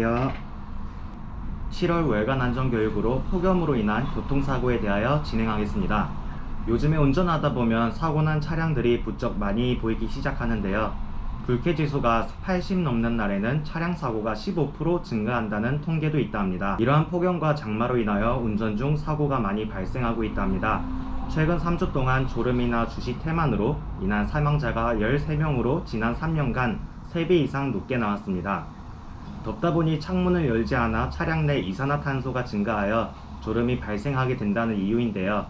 안녕하세요. 7월 월간 안전교육으로 폭염으로 인한 교통사고에 대하여 진행하겠습니다. 요즘에 운전하다 보면 사고난 차량들이 부쩍 많이 보이기 시작하는데요. 불쾌지수가 80 넘는 날에는 차량 사고가 15% 증가한다는 통계도 있다 합니다. 이러한 폭염과 장마로 인하여 운전 중 사고가 많이 발생하고 있다 합니다. 최근 3주 동안 졸음이나 주시 태만으로 인한 사망자가 13명으로 지난 3년간 3배 이상 높게 나왔습니다. 덥다 보니 창문을 열지 않아 차량 내 이산화탄소가 증가하여 졸음이 발생하게 된다는 이유인데요.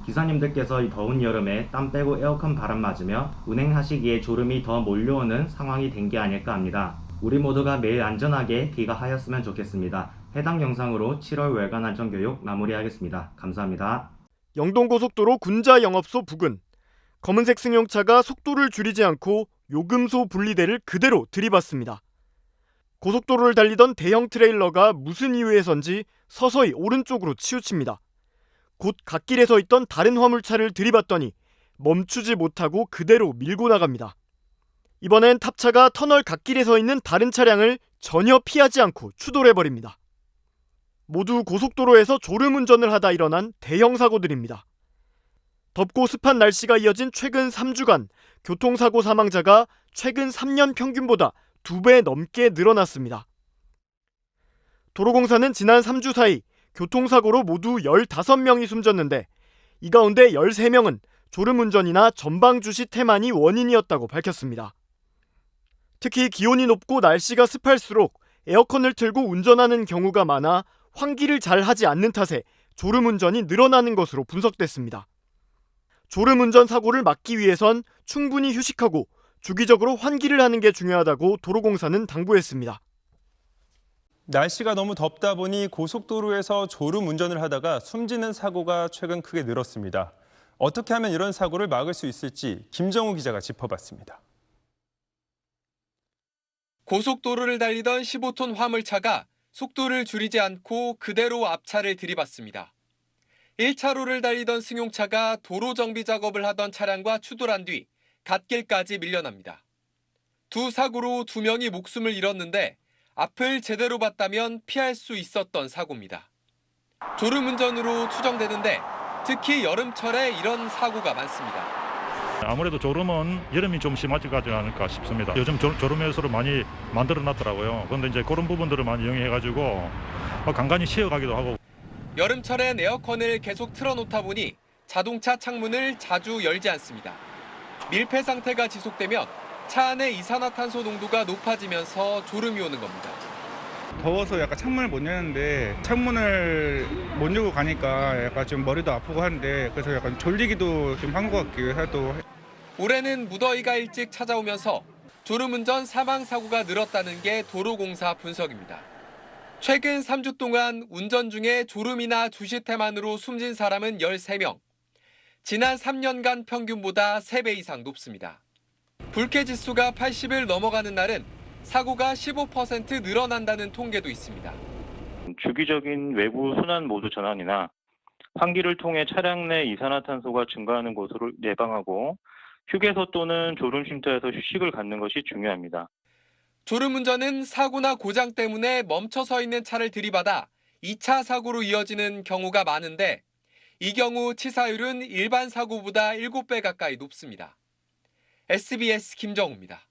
기사님들께서 이 더운 여름에 땀 빼고 에어컨 바람 맞으며 운행하시기에 졸음이 더 몰려오는 상황이 된 게 아닐까 합니다. 우리 모두가 매일 안전하게 귀가하였으면 좋겠습니다. 해당 영상으로 7월 월간 안전교육 마무리하겠습니다. 감사합니다. 영동고속도로 군자 영업소 부근, 검은색 승용차가 속도를 줄이지 않고 요금소 분리대를 그대로 들이받습니다. 고속도로를 달리던 대형 트레일러가 무슨 이유에선지 서서히 오른쪽으로 치우칩니다. 곧 갓길에 서 있던 다른 화물차를 들이받더니 멈추지 못하고 그대로 밀고 나갑니다. 이번엔 탑차가 터널 갓길에 서 있는 다른 차량을 전혀 피하지 않고 추돌해버립니다. 모두 고속도로에서 졸음운전을 하다 일어난 대형 사고들입니다. 덥고 습한 날씨가 이어진 최근 3주간 교통사고 사망자가 최근 3년 평균보다 2배 넘게 늘어났습니다. 도로공사는 지난 3주 사이 교통사고로 모두 15명이 숨졌는데 이 가운데 13명은 졸음운전이나 전방주시 태만이 원인이었다고 밝혔습니다. 특히 기온이 높고 날씨가 습할수록 에어컨을 틀고 운전하는 경우가 많아 환기를 잘 하지 않는 탓에 졸음운전이 늘어나는 것으로 분석됐습니다. 졸음운전 사고를 막기 위해선 충분히 휴식하고 주기적으로 환기를 하는 게 중요하다고 도로공사는 당부했습니다. 날씨가 너무 덥다 보니 고속도로에서 졸음 운전을 하다가 숨지는 사고가 최근 크게 늘었습니다. 어떻게 하면 이런 사고를 막을 수 있을지 김정우 기자가 짚어봤습니다. 고속도로를 달리던 15톤 화물차가 속도를 줄이지 않고 그대로 앞차를 들이받습니다. 1차로를 달리던 승용차가 도로 정비 작업을 하던 차량과 추돌한 뒤 갓길까지 밀려납니다. 두 사고로 2명이 목숨을 잃었는데 앞을 제대로 봤다면 피할 수 있었던 사고입니다. 졸음운전으로 추정되는데 특히 여름철에 이런 사고가 많습니다. 아무래도 졸음은 여름이 좀 심하지 않을까 싶습니다. 요즘 졸음 해소를 많이 만들어 놨더라고요. 그런데 이제 그런 부분들을 많이 이용해가지고 간간히 쉬어가기도 하고. 여름철엔 에어컨을 계속 틀어놓다 보니 자동차 창문을 자주 열지 않습니다. 밀폐 상태가 지속되면 차 안의 이산화탄소 농도가 높아지면서 졸음이 오는 겁니다. 더워서 약간 창문을 못 여는데 창문을 못 열고 가니까 약간 좀 머리도 아프고 한데 그래서 약간 졸리기도 좀 한 것 같기도 해도. 올해는 무더위가 일찍 찾아오면서 졸음운전 사망사고가 늘었다는 게 도로공사 분석입니다. 최근 3주 동안 운전 중에 졸음이나 주시 태만으로 숨진 사람은 13명. 지난 3년간 평균보다 3배 이상 높습니다. 불쾌지수가 80을 넘어가는 날은 사고가 15% 늘어난다는 통계도 있습니다. 주기적인 외부 순환 모드 전환이나 환기를 통해 차량 내 이산화탄소가 증가하는 것을 예방하고 휴게소 또는 졸음 쉼터에서 휴식을 갖는 것이 중요합니다. 졸음운전은 사고나 고장 때문에 멈춰 서 있는 차를 들이받아 2차 사고로 이어지는 경우가 많은데 이 경우 치사율은 일반 사고보다 7배 가까이 높습니다. SBS 김정우입니다.